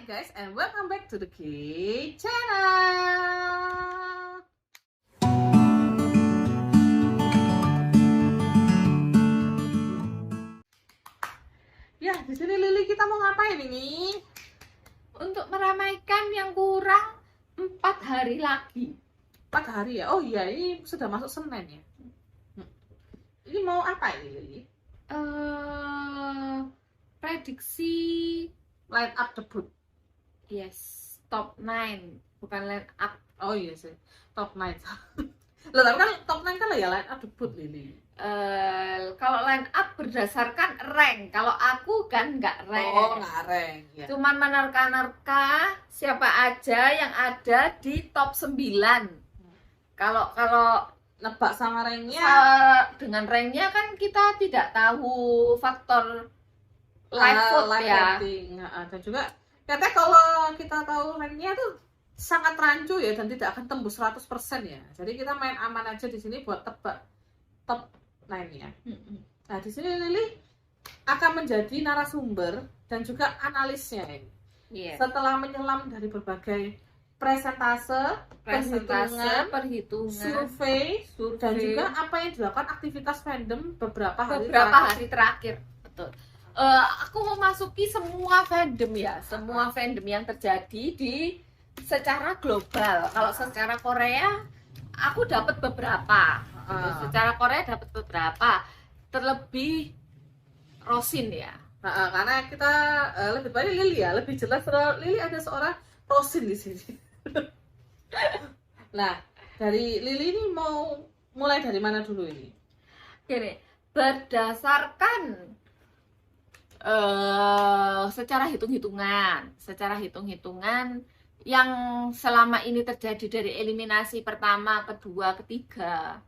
Hi guys, and welcome back to the K channel. Ya, di sini Lili kita mau ngapain ini? Untuk meramaikan yang kurang 4 hari lagi. 4 hari ya? Oh iya, ini sudah masuk Senin ya. Ini mau apa ini Lili? Prediksi Line up debut. yes, top 9, bukan line up. Oh iya sih, top 9. Loh, tapi kan top 9 kan ya line up debut Lili. Kalau line up berdasarkan rank. Kalau aku kan nggak rank. Oh, nggak rank ya. Cuman menerka-nerka siapa aja yang ada di top 9. Kalau Nebak sama ranknya dengan ranknya kan kita tidak tahu faktor live vote ya. voting. Nah, dan juga katanya kalau kita tahu ranknya tuh sangat rancu ya dan tidak akan tembus 100% ya. Jadi kita main aman aja di sini buat tebak top 9-nya. Nah, di sini Lili akan menjadi narasumber dan juga analisnya ini. Yes. Setelah menyelam dari berbagai presentase, perhitungan, survei, dan juga apa yang dilakukan aktivitas fandom beberapa hari terakhir. Betul. Aku memasuki semua fandom ya, semua fandom yang terjadi di secara global. Kalau secara Korea, aku dapat beberapa. Secara Korea dapat beberapa. Terlebih Rosin ya. Karena kita lebih banyak Lili ya, lebih jelas Lili ada seorang Rosin di sini. Nah, dari Lili ini mau mulai dari mana dulu ini? Gini, berdasarkan secara hitung-hitungan yang selama ini terjadi dari eliminasi pertama, kedua, ketiga,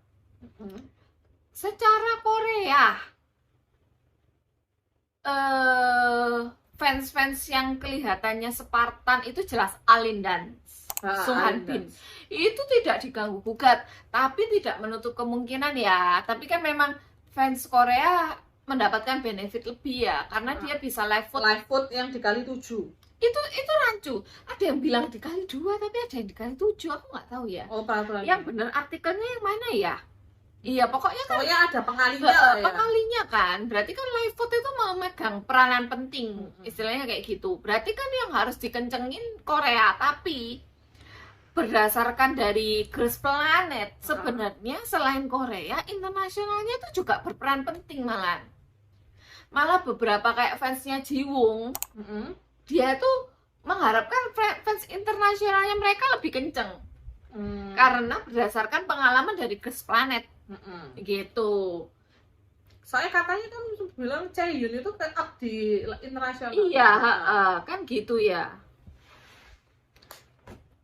secara Korea fans-fans yang kelihatannya Spartan itu jelas Alin dan Sung Han Bin. Itu tidak diganggu gugat, tapi tidak menutup kemungkinan ya. Tapi kan memang fans Korea mendapatkan benefit lebih ya, karena dia bisa live vote yang dikali 7. Itu rancu. Ada yang bilang dikali 2, tapi ada yang dikali 7. Aku nggak tahu ya. Oh, peraturan. Yang benar artikelnya yang mana ya? Iya, pokoknya kan ada pengalinya. Pengalinya kan. Berarti kan live vote itu memegang peranan penting. Istilahnya kayak gitu. Berarti kan yang harus dikencengin Korea, tapi berdasarkan dari Girls Planet, sebenarnya selain Korea, internasionalnya itu juga berperan penting malah beberapa kayak fansnya Jiwoong, dia tuh mengharapkan fans internasionalnya mereka lebih kenceng, karena berdasarkan pengalaman dari Girls Planet, gitu. Soalnya katanya kan bilang Chaeyoon itu kan up di internasional. Iya, kan gitu ya.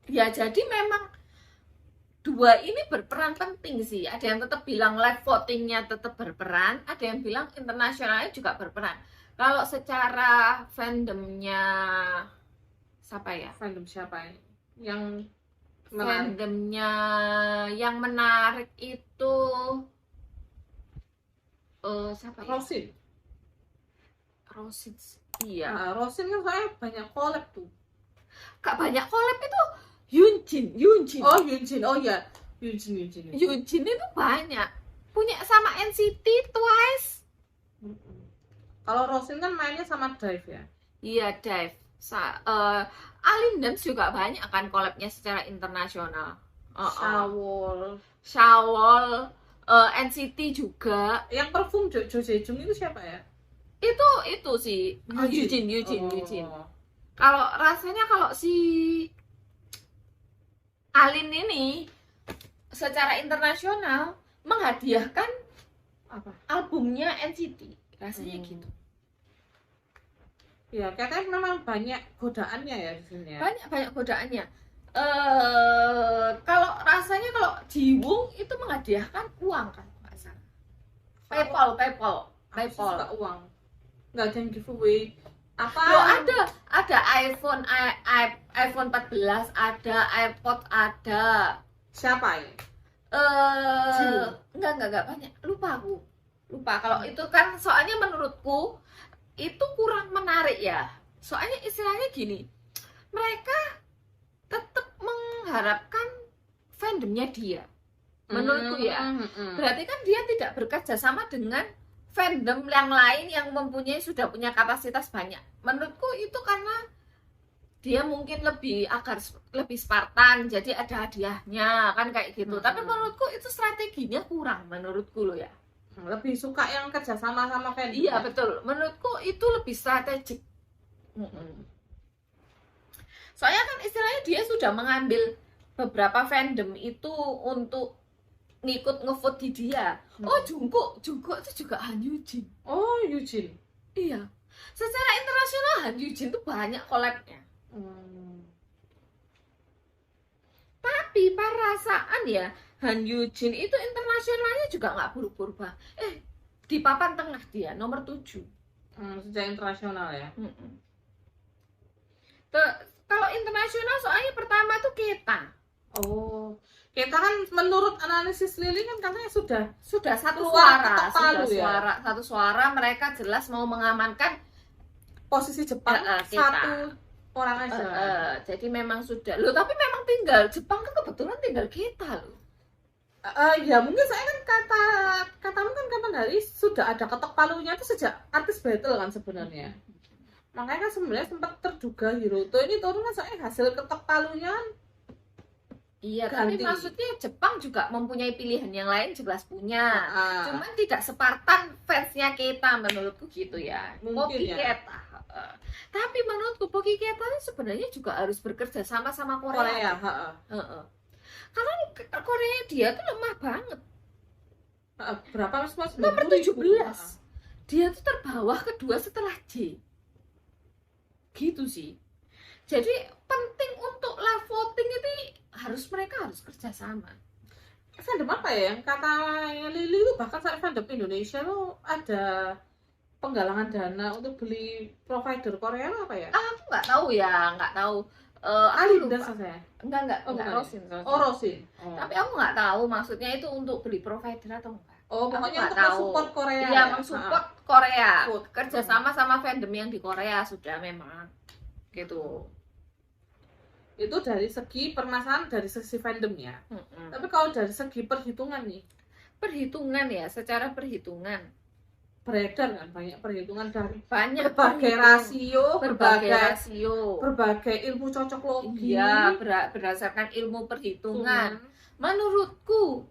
Ya, jadi memang dua ini berperan penting sih. Ada yang tetap bilang live votingnya tetap berperan, ada yang bilang internasionalnya juga berperan. Kalau secara fandomnya siapa ya? Fandom siapa ini? Yang fandomnya yang menarik itu siapa ya? Rosin. Iya. Rosin kan soalnya banyak collab tuh. Gak banyak collab itu Yunjin. Oh, Yunjin. Oh ya, Yunjin. Yunjin itu banyak. Punya sama NCT, Twice. Kalau Rosin kan mainnya sama Dive ya? Iya, Dive. Alin Dance juga banyak kan collabnya secara internasional. Shawol, NCT juga. Yang parfum Jo Jaejung itu siapa ya? Itu sih Yujin. Kalau rasanya kalau si Alin ini secara internasional menghadiahkan albumnya NCT, rasanya gitu. Ya, katanya memang banyak godaannya ya di sini ya. Banyak godaannya. Kalau rasanya kalau Jiwoong itu menghadiahkan uang kan, nggak salah. PayPal. Suka uang. Nggak ada yang giveaway. Apa? Loh, ada iPhone 14, ada AirPod, ada. Siapa ya? Enggak banyak. Lupa kalau itu kan soalnya menurutku itu kurang menarik ya. Soalnya istilahnya gini, mereka tetap mengharapkan fandomnya dia. Menurutku ya. Berarti kan dia tidak bekerja sama dengan fandom yang lain yang sudah punya kapasitas banyak. Menurutku itu karena dia mungkin lebih Spartan, jadi ada hadiahnya kan kayak gitu. Tapi menurutku itu strateginya kurang menurutku loh ya. Lebih suka yang kerja sama fandom. Iya betul, menurutku itu lebih strategik. Soalnya kan istilahnya dia sudah mengambil beberapa fandom itu untuk ngikut ngevote di dia. Oh Jungkook itu juga Han Yujin. Oh Yujin. Iya, secara internasional Han Yujin tuh banyak collabnya. Tapi perasaan ya Han Yujin itu internasionalnya juga nggak berubah. Di papan tengah dia nomor 7. Sejak internasional ya. Kalau internasional soalnya pertama tuh Keta. Oh, Keta kan menurut analisis Lili kan katanya sudah satu keluar suara, satu suara mereka jelas mau mengamankan posisi Jepang satu orang aja. Jadi memang sudah. Loh, tapi memang tinggal Jepang kan kebetulan tinggal Keta loh. Ya mungkin saya kan katamu kan kapan hari sudah ada ketok palunya itu sejak artis battle kan sebenarnya. Makanya kan sebenarnya sempat terduga Hiroto ini turun kan soalnya hasil ketok palunya kan. Iya, tapi maksudnya Jepang juga mempunyai pilihan yang lain, jelas punya. Cuman tidak Spartan fansnya Keta menurutku gitu ya. Poki Keta. Tapi menurutku Poki Keta sebenarnya juga harus bekerja sama Korea. Karena Korea dia tuh lemah banget. Berapa mas? Nomor 17. Dia tuh terbawah kedua setelah J. Gitu sih. Jadi penting untuk live voting itu mereka harus kerja sama. Fandom apa ya yang kata Lili itu bahkan saat fandom Indonesia lo ada penggalangan dana untuk beli provider Korea apa ya? Aku nggak tahu ya, nggak tahu. Alinda saya. Enggak Rosin. Rosin. Tapi aku nggak tahu maksudnya itu untuk beli provider atau enggak. Pokoknya untuk support Korea. Iya, mensupport Korea. Kerja sama fandom yang di Korea sudah memang gitu. Itu dari segi permasalahan dari sisi fandomnya. Tapi kalau dari segi perhitungan nih, secara perhitungan beredar kan banyak perhitungan dari berbagai ilmu cocok logi. Iya, berdasarkan ilmu perhitungan. Menurutku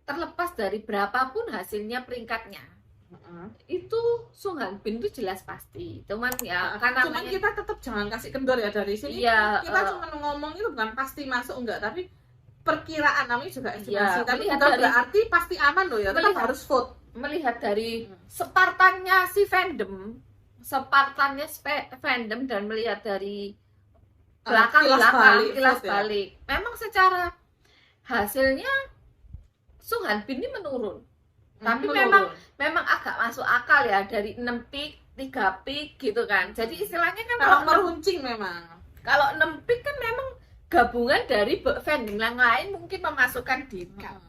terlepas dari berapapun hasilnya peringkatnya, itu Sung Han Bin itu jelas pasti. Cuman kita tetap jangan kasih kendor ya dari sini. Kita cuma ngomong itu bukan pasti masuk enggak, tapi perkiraan namanya juga estimasi. Tapi bukan berarti pasti aman loh ya. Tetap harus vote. Melihat dari Spartannya fandom dan melihat dari belakang kilas balik. Memang secara hasilnya Sung Han Bin ini menurun. Tapi memang agak masuk akal ya dari 6 pick, 3 pick gitu kan. Jadi istilahnya kan kalau meruncing memang. Kalau 6 pick kan memang gabungan dari fandom yang lain mungkin memasukkan Dika.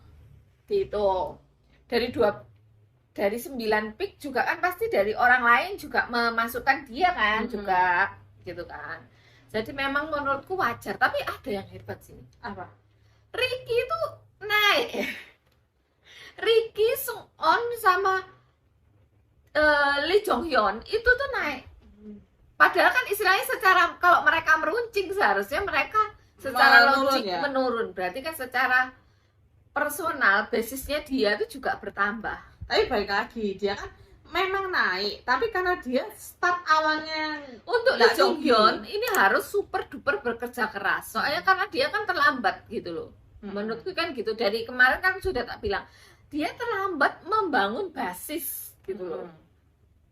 Gitu. Dari 9 pick juga kan pasti dari orang lain juga memasukkan dia kan juga gitu kan. Jadi memang menurutku wajar, tapi ada yang hebat sini. Apa? Ricky itu naik. Ricky, Sung-on sama Lee Jong-hyun itu tuh naik. Padahal kan istilahnya secara kalau mereka meruncing seharusnya mereka secara logik menurun. Berarti kan secara personal basisnya dia itu juga bertambah. Tapi balik lagi dia kan memang naik, tapi karena dia start awalnya untuk Lee Jong-hyun ini harus super duper bekerja keras. Soalnya karena dia kan terlambat gitu loh. Menurutku kan gitu. Dari kemarin kan sudah tak bilang dia terlambat membangun basis gitu loh.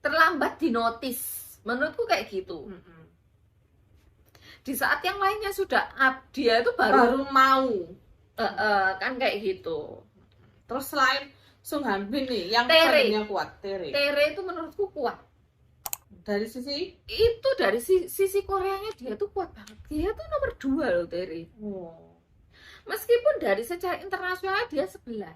Terlambat dinotis. Menurutku kayak gitu. Di saat yang lainnya sudah up, dia itu baru mau. Kan kayak gitu. Terus selain Sung Han Bin nih yang fandomnya kuat, Tere itu menurutku kuat. Dari sisi itu dari sisi Koreanya dia tuh kuat banget. Dia tuh nomor 2 loh Tere. Meskipun dari secara internasional dia 11.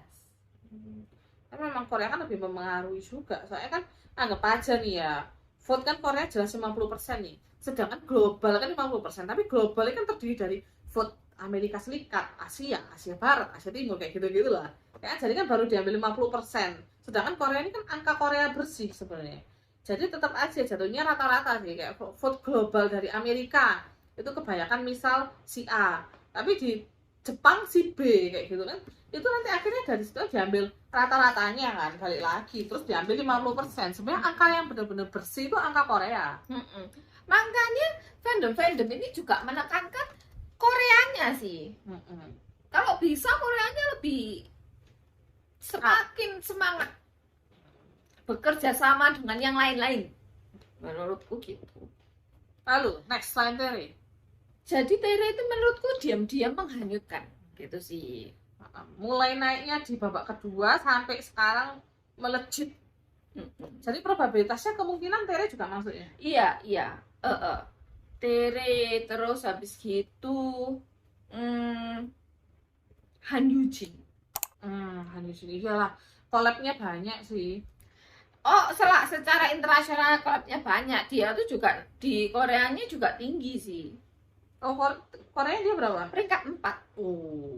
Tapi memang Korea kan lebih mempengaruhi juga. Soalnya kan anggap aja nih ya, vote kan Korea jelas 50% nih. Sedangkan global kan 50%, tapi global kan terdiri dari vote Amerika Serikat, Asia, Asia Barat, Asia Timur, kayak gitu-gitu lah. Ya, jadi kan baru diambil 50%. Sedangkan Korea ini kan angka Korea bersih sebenarnya. Jadi tetap aja jatuhnya rata-rata sih, kayak vote global dari Amerika itu kebanyakan misal si A, tapi di Jepang si B kayak gitu kan. Itu nanti akhirnya dari situ diambil rata-ratanya kan, balik lagi terus diambil 50%. Sebenarnya angka yang benar-benar bersih itu angka Korea. Makanya fandom ini juga menekankan Koreanya sih. Kalau bisa Koreanya lebih semakin semangat bekerja sama dengan yang lain-lain, menurutku gitu. Lalu next line Tere. Jadi Tere itu menurutku diam-diam menghanyutkan gitu sih. Mulai naiknya di babak kedua sampai sekarang melejit. Jadi probabilitasnya kemungkinan Tere juga masuk ya? Iya. Tere, terus habis gitu Han Yujin. Han Yujin iyalah, collab-nya banyak sih. Oh, secara internasional collab-nya banyak. Dia tuh juga di Koreanya juga tinggi sih. Oh, Korea dia berapa? Peringkat 4. Oh.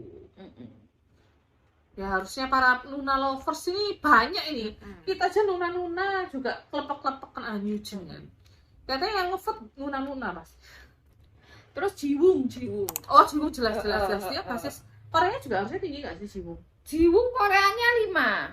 Ya harusnya para Nuna lovers ini banyak ini. Kita aja Nuna juga kelepek-kelepek kan Han Yujin kan. Katanya yang ngevote Nuna Mas. Terus Jiwoong. Oh, Jiwoong jelas. Dia basis Korea juga harusnya tinggi gak sih Jiwoong? Jiwoong Koreanya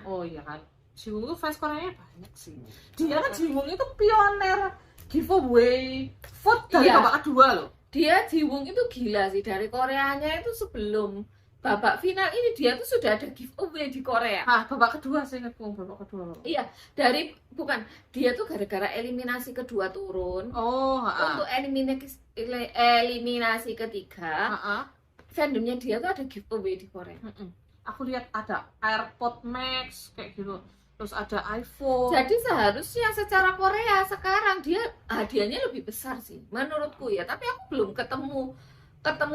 5. Oh iya kan. Jiwoong itu fans Koreanya banyak sih. Dia kan Jiwoong itu pioner giveaway vote dari babak kedua loh. Dia Jiwoong itu gila sih, dari Koreanya itu sebelum babak final ini dia tuh sudah ada giveaway di Korea. Babak kedua sih babak kedua. Iya, dia tuh gara-gara eliminasi kedua turun. Untuk eliminasi ketiga, fandomnya dia tuh ada giveaway di Korea. Aku lihat ada AirPod Max kayak gitu. Terus ada iPhone. Jadi seharusnya secara Korea sekarang dia hadiahnya lebih besar sih menurutku ya. Tapi aku belum ketemu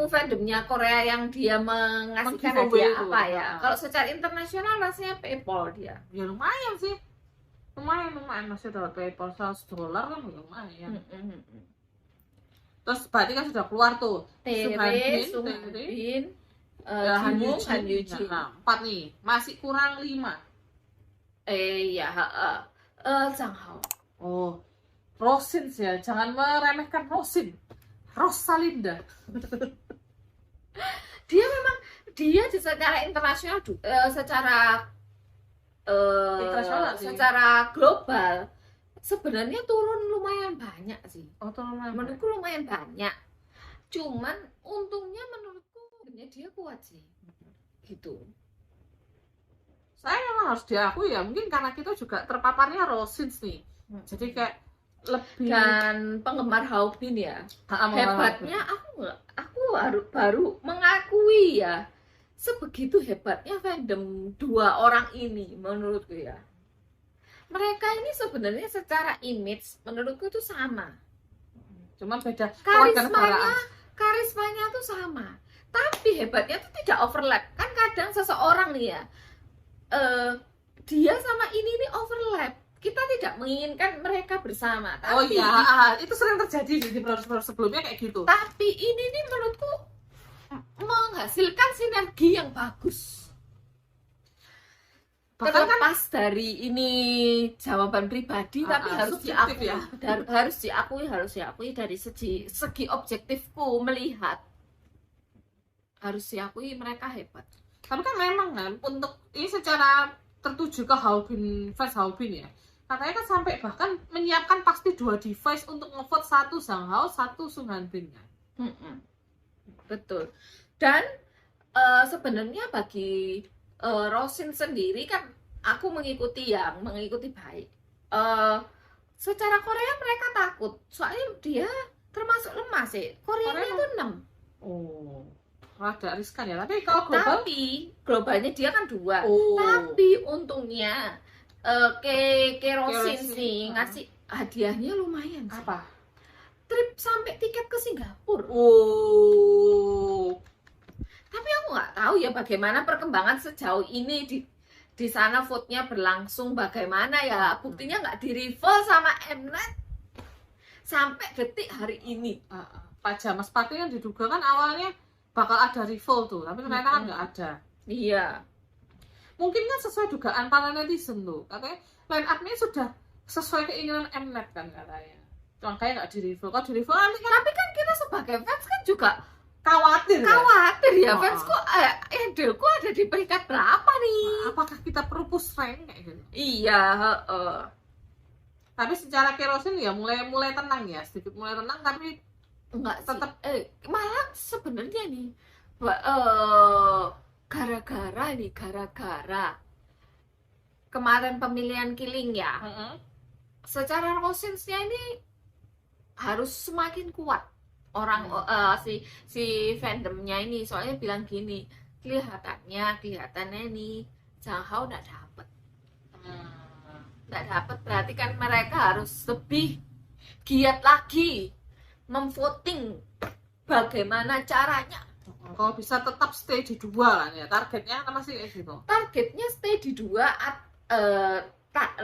fandomnya Korea yang dia mengasihkan hadiah apa ya. Kalau secara internasional rasanya PayPal dia. Ya lumayan sih. Lumayan masih dapat PayPal $100 kan lumayan. Terus berarti kan sudah keluar tuh. Sungbin, Han Yujin. Nah, 4 nih. Masih kurang 5. Zhang Hao. Oh, Rosin ya, jangan meremehkan Rosin. Rosalinda. Dia secara internasional, secara global sebenarnya turun lumayan banyak sih. Menurutku lumayan banyak. Cuman untungnya menurutku dia kuat sih. Gitu. Saya memang harus diakui ya, mungkin karena kita juga terpaparnya Rosins nih. Jadi kayak lebih, dan penggemar Haobin ya. Hebatnya aku baru mengakui ya, sebegitu hebatnya fandom dua orang ini menurutku ya. Mereka ini sebenarnya secara image menurutku itu sama. Cuma beda karismanya tuh sama. Tapi hebatnya tuh tidak overlap. Kan kadang seseorang nih ya, dia sama ini nih overlap. Kita tidak menginginkan mereka bersama. Tapi, itu sering terjadi di produk sebelumnya kayak gitu. Tapi ini nih menurutku menghasilkan sinergi yang bagus. Terlepas dari ini jawaban pribadi, tapi harus diakui, harus diakui dari segi objektifku melihat, harus diakui mereka hebat. Tapi kan memang kan untuk ini secara tertuju ke Haobin, fans Haobin ya, katanya kan sampai bahkan menyiapkan pasti 2 device untuk ngevote, 1 Zhang Hao, 1 Sung Hanbin kan. Betul. Dan sebenarnya bagi Rosin sendiri kan aku mengikuti baik. Secara Korea mereka takut, soalnya dia termasuk lemah sih. Koreanya itu 6. Rada riskan ya, tapi kalau global, globalnya dia kan 2. Tapi untungnya Rosin sih ngasih hadiahnya lumayan sih. Apa? Trip sampai tiket ke Singapura. Tapi aku nggak tahu ya bagaimana perkembangan sejauh ini di sana, vote-nya berlangsung bagaimana ya. Buktinya nggak di rival sama Mnet. sampai detik hari ini. Pajama sepatu yang diduga kan awalnya bakal ada rival tuh, tapi ternyata kan nggak ada. Iya. Mungkin kan sesuai dugaan para netizen tuh, katanya line up-nya sudah sesuai keinginan Mnet kan katanya. Makanya nggak di rival. Kalau di rival nanti kan Tapi kan kita sebagai fans kan juga khawatir ya. khawatir ya, Oh. fansku idolku ada di peringkat berapa nih? Apakah kita perlu push rank kayak gitu? Iya, heeh. Tapi secara kerosin ya mulai tenang ya, sedikit mulai tenang tapi Enggak sih. Tetap. Malah sebenarnya nih gara-gara kemarin pemilihan Killing ya, secara rosinsnya ini harus semakin kuat orang si fandomnya ini, soalnya bilang gini, kelihatannya nih Jang Hao nggak dapet, berarti kan mereka harus lebih giat lagi memvoting bagaimana caranya. kalau bisa tetap stay di 2 kan ya, targetnya kan masih kayak gitu. Targetnya stay di 2,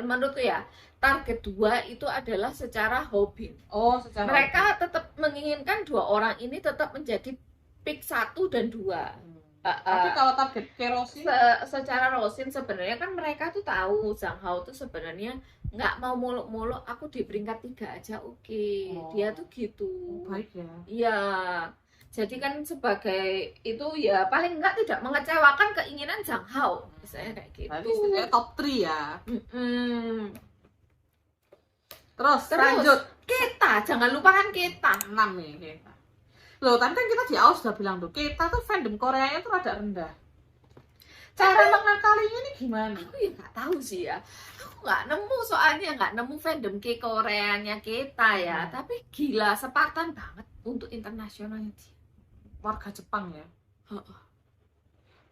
menurutku ya, target 2 itu adalah secara hobi. Oh, secara Mereka tetap menginginkan 2 orang ini tetap menjadi pick 1 dan 2. Tapi kalau target kerosin Secara Rosin sebenarnya kan mereka tuh tahu Zhang Hao tuh sebenarnya nggak mau muluk-muluk, aku di peringkat 3 aja oke. Oh. Dia tuh gitu. baik ya. Iya. Jadi kan sebagai itu ya paling nggak tidak mengecewakan keinginan Zhang Hao, misalnya kayak gitu. Tapi istilahnya top 3 ya. Mm-mm. Terus Terus lanjut kita jangan lupakan kita. 6 nih kita. Loh, tadi kan kita di awal sudah bilang tuh, kita tuh fandom Koreanya tuh rada rendah. Cara mengakalinya ini gimana? Aku ya nggak tahu sih ya. Aku nggak nemu, soalnya nggak nemu fandom K-Koreanya kita ya. Tapi gila, Spartan banget untuk internasionalnya dia. Warga Jepang ya. Heeh.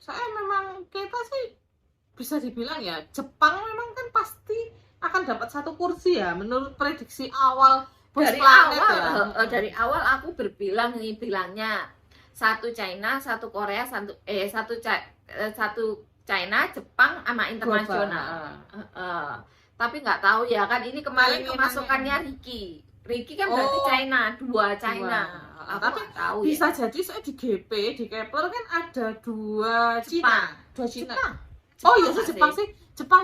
Soalnya memang kita sih bisa dibilang ya, Jepang memang kan pasti akan dapat 1 kursi ya, menurut prediksi awal Bos Dari Planet awal, ya. dari awal aku bilangnya 1 China, 1 Korea, 1 China, Jepang, sama internasional. Tapi nggak tahu ya kan, ini kemarin Keinginannya. kemasukannya Ricky kan berarti Oh. China, 2 China. Dua. Aku Tapi nggak tahu Bisa ya. jadi soalnya di GP, di Kepler kan ada 2 Cina. 2 Cina. Jepang. Oh iya sih, nggak Jepang sih.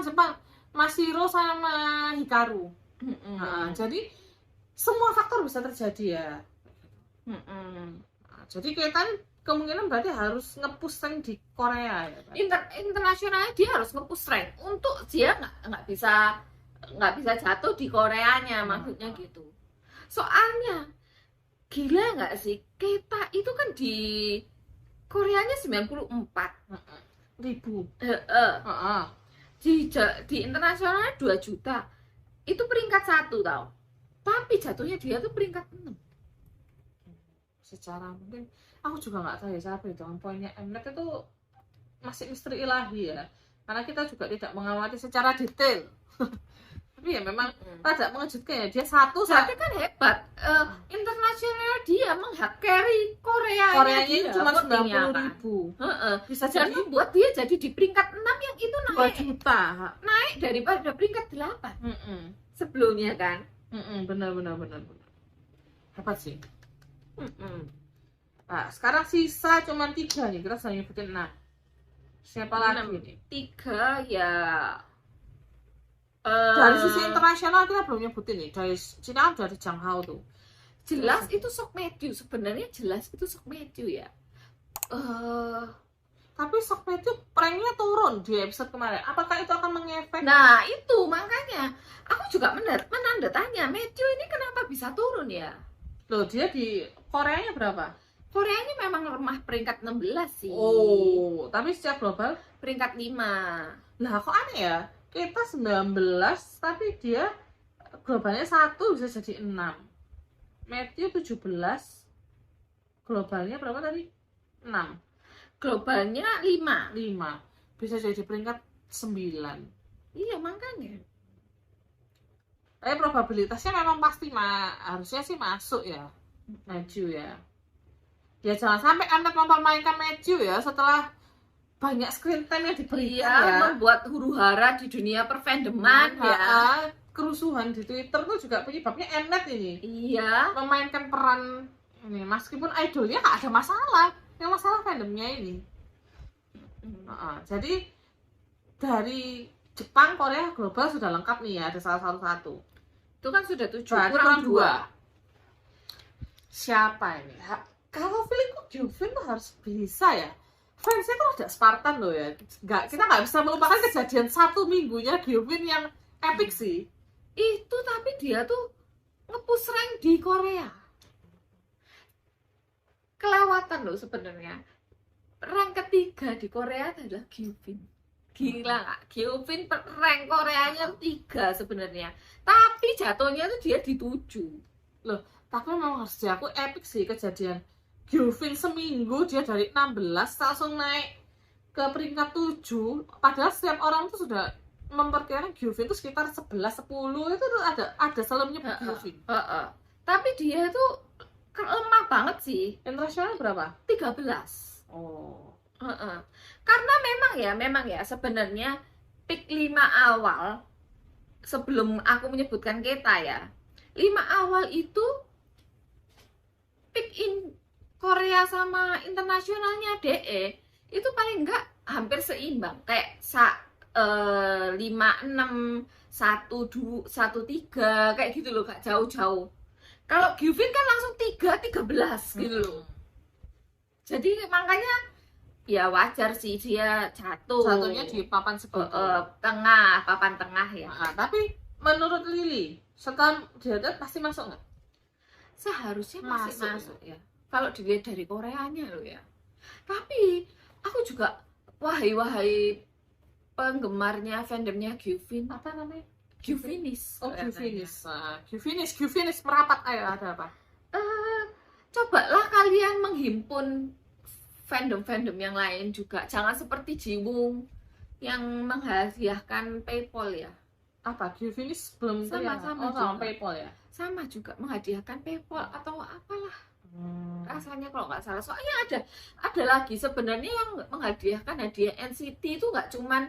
Jepang. Masiro sama Hikaru. Mm-mm. Nah, jadi semua faktor bisa terjadi ya. Mm-mm. Nah, jadi kita kemungkinan berarti harus nge-push rank di Korea ya kan? Internasionalnya dia harus nge-push rank untuk dia nggak bisa jatuh di Koreanya, maksudnya gitu. Soalnya gila nggak sih, kita itu kan di Koreanya 94 ribu. Di internasionalnya 2 juta, itu peringkat 1 tau, tapi jatuhnya dia tuh peringkat 6. Secara mungkin aku juga nggak tahu ya siapa itu poinnya Mnet itu masih misteri ilahi ya, karena kita juga tidak mengamati secara detail. Tapi ya memang rada mengejutkan ya, dia 1 Berarti kan hebat, internasional dia meng-carry Koreanya dia, cuma votingnya kan. 90.000. Bisa Dan jadi membuat dia jadi di peringkat 6 yang itu 2 naik juta. daripada peringkat 8 sebelumnya kan. Benar. Hebat sih. Nah, sekarang sisa cuma 3 nih, kita sudah nyebutin 6. Siapa lagi nih? 3 ya. Dari sisi internasional kita belum nyebutin nih. Dari Cina udah ada Jang Hao tuh. Jelas itu Sok Matthew, sebenarnya jelas itu Sok Matthew ya. Tapi Sok Matthew pranknya turun di episode kemarin. Apakah itu akan mengefek? Nah itu makanya aku juga menanda tanya, Matthew ini kenapa bisa turun ya? Loh, dia di Koreanya berapa? Koreanya memang lemah peringkat 16 sih. Oh, tapi secara global Peringkat 5. lah kok aneh ya? Kita 19 tapi dia globalnya 1 bisa jadi 6. Matthew 17 globalnya berapa tadi? 6. Globalnya 5. Bisa jadi peringkat 9. Iya makanya. Tapi probabilitasnya memang pasti harusnya sih masuk ya, Matthew ya. Ya jangan sampai Mnet mempermainkan Matthew ya setelah banyak screen time yang diberikan Iya, ya. membuat huru-hara di dunia perfandoman ya. kerusuhan di Twitter tuh juga penyebabnya Mnet ini. Iya. Memainkan peran ini, meskipun idolnya nggak ada masalah, yang masalah fandomnya ini. Jadi dari Jepang, Korea, global sudah lengkap nih ya, ada salah satu. Itu kan sudah 7, Berarti kurang 2. Siapa ini? Kalau feelingku Gyuvin tuh harus bisa ya. Fansnya tuh ada Spartan loh ya. Kita nggak bisa melupakan kejadian 1 minggunya Gyuvin yang epic sih. Itu tapi dia tuh nge-push rank di Korea. Kelewatan loh sebenarnya. Rank ketiga di Korea adalah Gyuvin. Gila nggak? Gyuvin rank Koreanya 3 sebenarnya. Tapi jatuhnya tuh dia di 7. Loh, tapi memang harus diakui epic sih kejadian Gyuvin seminggu dia dari 16 langsung naik ke peringkat 7. Padahal setiap orang tuh sudah memperkirakan Gyuvin tuh sekitar 11-10 itu tuh ada selemnya Gyuvin. Tapi dia tuh lemah banget sih. Internasional berapa? 13. Oh. Karena memang ya sebenarnya pick 5 awal sebelum aku menyebutkan Keta ya. 5 awal itu pick in Korea sama internasionalnya DE itu paling enggak hampir seimbang kayak 5, 6, 1, 2, 1, 3 kayak gitu loh, gak jauh-jauh. Kalau Gyuvin kan langsung 3, 13 gitu loh. Jadi makanya ya wajar sih dia jatuhnya di papan segitu. Papan tengah ya. Tapi menurut Lily, setelah dia pasti masuk nggak? Seharusnya masuk ya. Kalau dilihat dari Koreanya loh ya. Tapi aku juga wahai penggemarnya fandomnya Gyuvin, apa namanya? Gyuvinis. Oh, Gyuvinis merapat. Ayo, ada apa? Cobalah kalian menghimpun fandom-fandom yang lain juga. Jangan seperti Jiwoong yang menghadiahkan PayPal ya. Apa? Gyuvinis belum sama PayPal ya? Sama juga menghadiahkan PayPal atau apalah. Rasanya kalau nggak salah. Soalnya ada lagi sebenarnya yang menghadiahkan hadiah NCT itu nggak cuman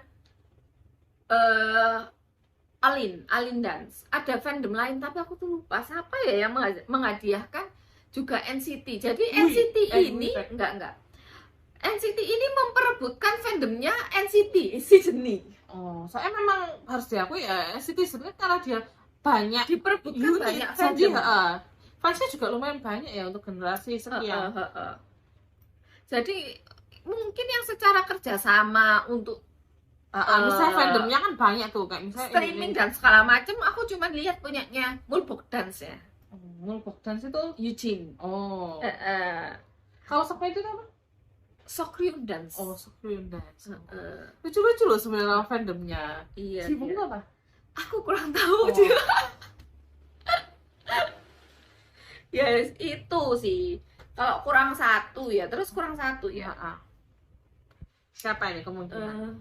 Alin Dance. Ada fandom lain tapi aku tuh lupa siapa ya yang menghadiahkan juga NCT. Jadi NCT ini enggak. NCT ini memperebutkan fandomnya NCT si Jennie. Oh, soalnya memang harus diakui ya NCT sebenarnya karena dia banyak diperebutkan banyak fandom. Fansnya juga lumayan banyak ya untuk generasi sekian. Jadi mungkin yang secara kerjasama untuk misalnya fandomnya kan banyak tuh kayak misalnya streaming dan segala macam. Aku cuma lihat punyanya Mulbok Dance ya. Mulbok Dance itu Eugene. Oh. Kalau sampai itu apa? Sokryun Dance. Oh, Sokryun Dance. Lucu-lucu loh sebenarnya fandomnya. Iya. Sibuk apa? Aku kurang tahu juga. Ya itu sih. Kalau kurang 1 ya, terus kurang 1 ya. Siapa ini kemungkinan?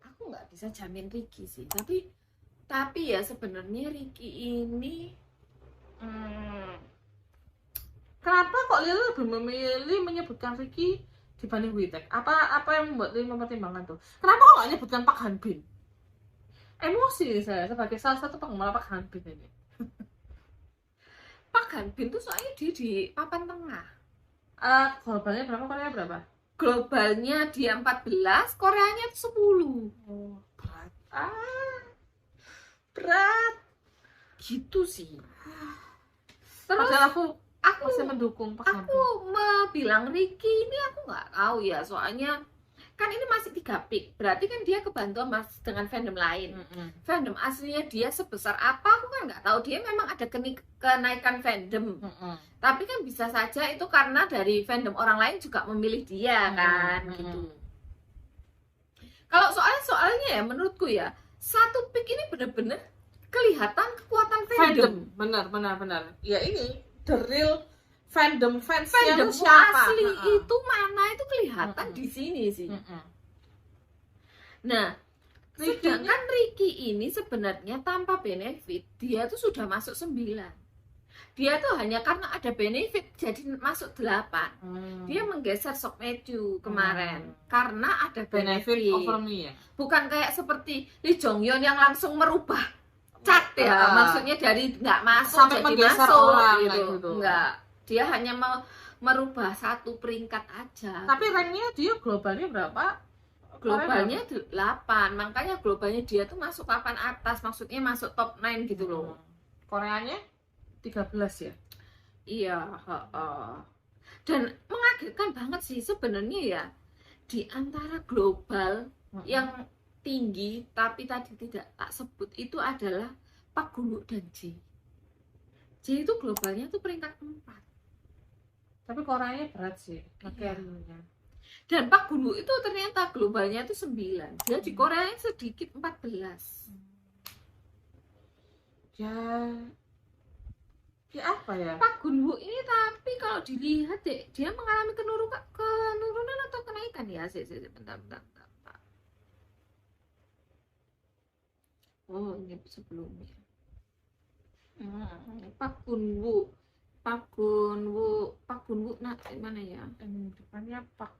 Aku nggak bisa jamin Ricky sih. Tapi ya sebenarnya Ricky ini kenapa kok Lily lebih memilih menyebutkan Ricky dibanding Witek? Apa yang membuat Lily mempertimbangkan tuh? Kenapa kok nggak menyebutkan Park Hanbin? Emosi saya sebagai salah satu penggemar Park Hanbin ini. Park Hanbin tuh soalnya dia di papan tengah. Globalnya berapa? Korea berapa? Globalnya dia 14, Koreanya 10. Oh, berat. Berat. Gitu sih. Terus aku masih mendukung Park Hanbin. Aku mau bilang Ricky ini aku nggak tahu ya, soalnya kan ini masih 3 pick, berarti kan dia kebantu dengan fandom lain. Fandom aslinya dia sebesar apa aku kan nggak tahu. Dia memang ada kenaikan fandom, tapi kan bisa saja itu karena dari fandom orang lain juga memilih dia kan gitu. Kalau soalnya ya menurutku ya 1 pick ini bener-bener kelihatan kekuatan fandom. Benar. Ya ini the real fandom siapa asli itu mana itu kelihatan di sini sih. Nah, sedangkan Ricky ini sebenarnya tanpa benefit dia tuh sudah masuk 9. Dia tuh hanya karena ada benefit jadi masuk 8. Dia menggeser Sok Matthew kemarin karena ada benefit benefit. over me ya. Bukan kayak seperti Lee Jong Yeon yang langsung merubah cat ya, maksudnya dari nggak masuk Sampai jadi menggeser masuk orang gitu. kayak gitu. Enggak, dia hanya merubah satu peringkat aja. Tapi ranknya dia globalnya berapa? Globalnya 8, makanya globalnya dia tuh masuk papan atas, maksudnya masuk top 9 gitu loh. Koreanya 13 ya? Iya, dan mengagetkan banget sih sebenarnya ya, di antara global yang tinggi tapi tadi tidak tak sebut itu adalah Pak Gun Wook dan J. J itu globalnya tuh peringkat 4. Tapi Koreanya berat sih, Iya. carry-nya. Dan Pak Gun Wook itu ternyata globalnya itu 9. Dia di Korea sedikit 14. Ya apa ya? Pak Gun Wook ini tapi kalau dilihat deh, dia mengalami kenurunan atau kenaikan ya? Bentar. Oh, ini sebelumnya. Pak Gun Wook. Nah, mana ya? Depannya Pak.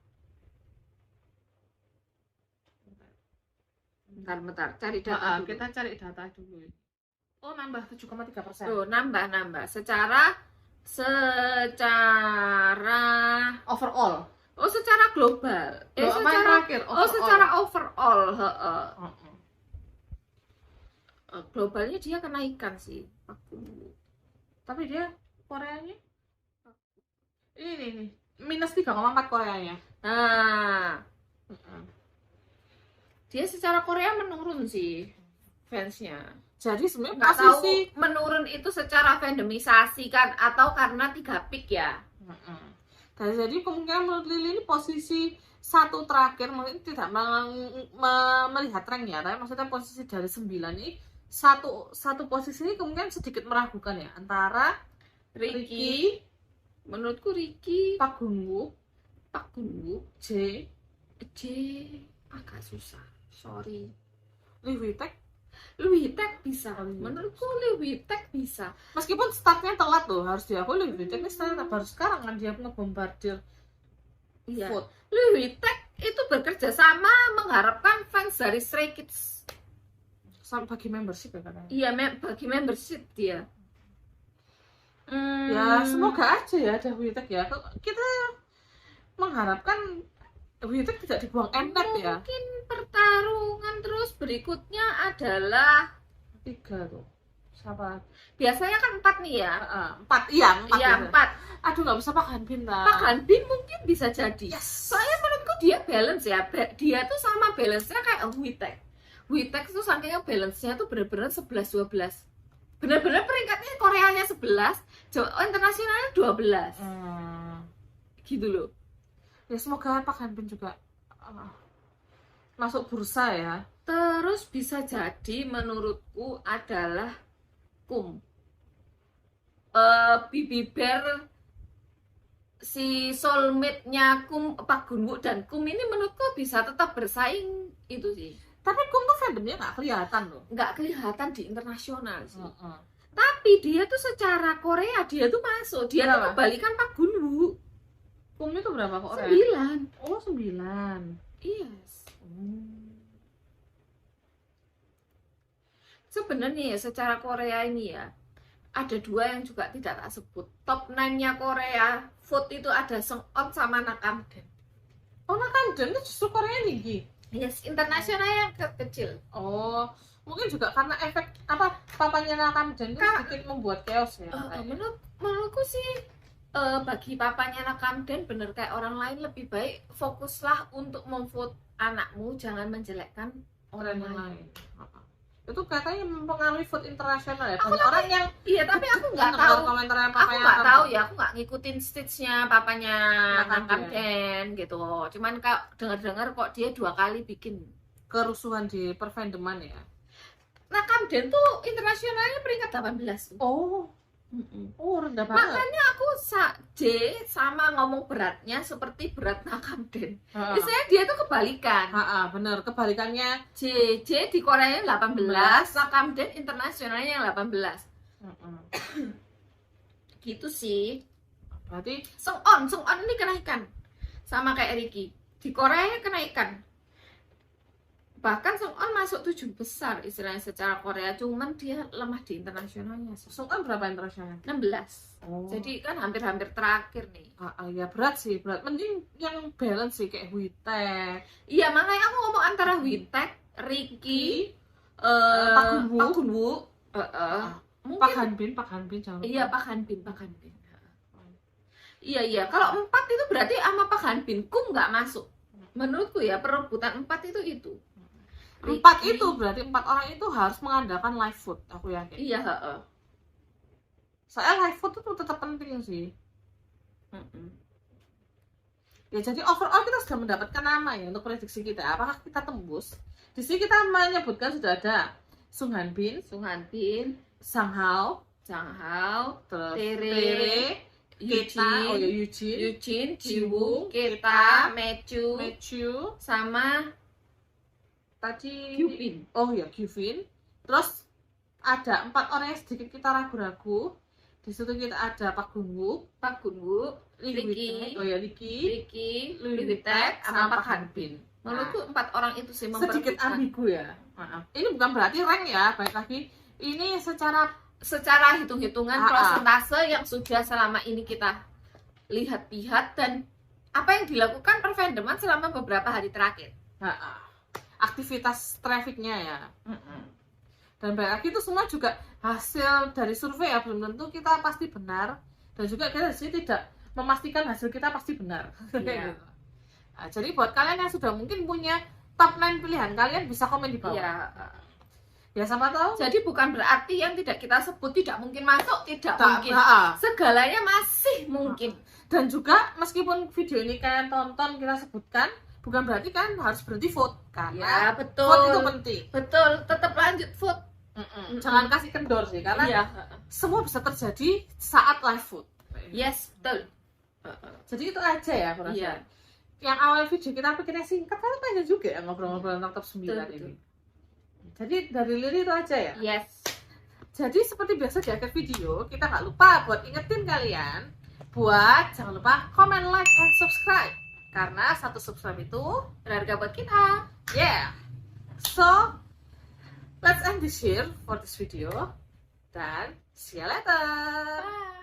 Bentar, cari data dulu. Kita cari data dulu. Oh, nambah 7,3%. Oh, nambah. Secara Overall. oh, secara global. Secara overall, globalnya dia kenaikan sih, Pak Gun Wook. Tapi dia Koreanya ini minus 3,4 Koreanya. Nah, dia secara Korea menurun sih fansnya. Jadi sebenarnya Nggak tahu posisi menurun itu secara fandomisasi kan atau karena 3 pick ya. jadi kemungkinan menurut Lili ini posisi satu terakhir mungkin tidak melihat rank ya, tapi maksudnya posisi dari 9 ini satu posisi ini kemungkinan sedikit meragukan ya antara Ricky, menurutku Ricky, Pak Gun Wook, J agak susah, sorry. Lee Hwi-taek bisa, menurutku Lee Hwi-taek bisa. Meskipun startnya telat loh, harus diakui Lee Hwi-taek ini startnya baru sekarang kan dia ngebombardir. Iya. vote. Lee Hwi-taek itu bekerja sama mengharapkan fans dari Stray Kids. Sama bagi membership ya katanya. Iya, bagi membership dia. Ya semoga aja ya ada Hwi-taek ya. Kita mengharapkan Hwi-taek tidak dibuang enak ya. Mungkin pertarungan terus berikutnya adalah 3 tuh. Siapa? biasanya kan 4 nih ya. 4 iya 4. Iya, 4. Aduh nggak bisa Pak Hanbin lah. Pak Hanbin mungkin bisa jadi. Yes. Soalnya menurutku dia balance ya. Dia tuh sama balance-nya kayak Hwi-taek. Hwi-taek tuh saking balance-nya tuh bener-bener 11-12. Bener-bener peringkatnya Koreanya 11, internasionalnya 12. Gitu loh. Ya semoga Pak Hanbin juga masuk bursa ya. Terus bisa jadi menurutku adalah Kum. Bibi Bear, si soulmate-nya Kum, Pak Gun Wook dan Kum ini menurutku bisa tetap bersaing itu sih. Tapi Kum tuh fandomnya nggak kelihatan loh. Nggak kelihatan di internasional sih. Tapi dia tuh secara Korea dia tuh masuk. Dia tuh kebalikan Pak Gun Wook. Kum itu berapa Korea? 9. Oh 9. Yes. Sebenarnya ya secara Korea ini ya ada 2 yang juga tidak tak sebut. Top 9-nya Korea vote itu ada Seung-on sama Nakamden. Oh Nakamden itu justru Korea tinggi. Yes, internasionalnya kecil. Oh, mungkin juga karena efek apa papanya Nakamden itu sedikit membuat chaos ya. Menurutku sih bagi papanya Nakamden bener kayak orang lain lebih baik fokuslah untuk memvote anakmu, jangan menjelekkan orang lain. Itu katanya mempengaruhi vote internasional ya. Banyak orang yang tapi aku nggak tahu komentarnya aku papanya nggak tahu ya, aku nggak ngikutin stage-nya papanya Nakamden gitu. Cuman kalau dengar-dengar kok dia 2 kali bikin kerusuhan di perfandoman ya. Nakamden tuh internasionalnya peringkat 18 tuh. Oh rendah banget. Makanya aku sama ngomong beratnya seperti berat Nakamden. Misalnya dia tuh kebalikan. Bener, kebalikannya J di Korea 18, Nakamden internasionalnya yang 18. Gitu sih. Berarti Sung'on ini kenaikan. Sama kayak Ricky. Di Korea kenaikan. Bahkan Sung'on masuk 7 besar istilahnya secara Korea, cuman dia lemah di internasionalnya. Sung'on berapa internasional? 16. Oh. Jadi kan hampir-hampir terakhir nih. Ya berat sih, berat. Mending yang balance sih kayak Witek. Iya, makanya aku ngomong antara Witek, Ricky, Pak Gunwu, Pak Hanbin jangan lupa. Iya, Pak Hanbin. Iya. Kalau 4 itu berarti sama Pak Hanbin Kum nggak masuk. Menurutku ya perebutan 4 itu. 4 itu berarti 4 orang itu harus mengandalkan live food, aku yakin. Iya, Soalnya live food itu tetap penting sih. Ya jadi overall kita sudah mendapatkan nama ya untuk prediksi kita. Apakah kita tembus? Di sini kita menyebutkan sudah ada Sung Hanbin, Sang Hao, terus Tere, Kita, Eugene, Jiwoo, Kita, Matthew, sama tadi Kyubin. Kyubin. Terus ada 4 orang yang sedikit kita ragu-ragu. Di situ kita ada Pak Gunwu, Ricky, Ricky, Louis Vuitton, sama Pak Hanbin. Menurutku 4 orang itu sih sedikit memperebutkan. ambigu ya. Maaf. Ini bukan berarti rank ya, baik lagi. Ini secara hitung-hitungan Ah, prosentase yang sudah selama ini kita lihat-lihat dan apa yang dilakukan per fandoman selama beberapa hari terakhir. aktivitas trafficnya ya. Dan baik lagi itu semua juga hasil dari survei ya, belum tentu kita pasti benar. Dan juga kita di sini tidak memastikan hasil kita pasti benar. Iya. Nah, jadi buat kalian yang sudah mungkin punya top 9 pilihan, kalian bisa komen di bawah. Iya. Ya sama tahu. Jadi bukan berarti yang tidak kita sebut tidak mungkin masuk, tidak Tak- mungkin. ha-ha. Segalanya masih mungkin. Dan juga meskipun video ini kalian tonton kita sebutkan, bukan berarti kan harus berhenti vote karena Ya, betul. vote itu penting. Betul, tetap lanjut vote. Jangan kasih kendor sih karena Iya. semua bisa terjadi saat live vote. Yes, betul. Jadi itu aja ya aku rasa. Iya. Yang awal video kita pikirnya singkat, tapi panjang juga ya ngobrol-ngobrol tentang top 9 Betul, ini. Jadi dari Lili itu aja ya. Yes. Jadi seperti biasa di akhir video, kita nggak lupa buat ingetin kalian buat jangan lupa comment, like, and subscribe. Karena satu subscribe itu Berharga buat kita. yeah. So let's end this here for this video dan see you later. Bye.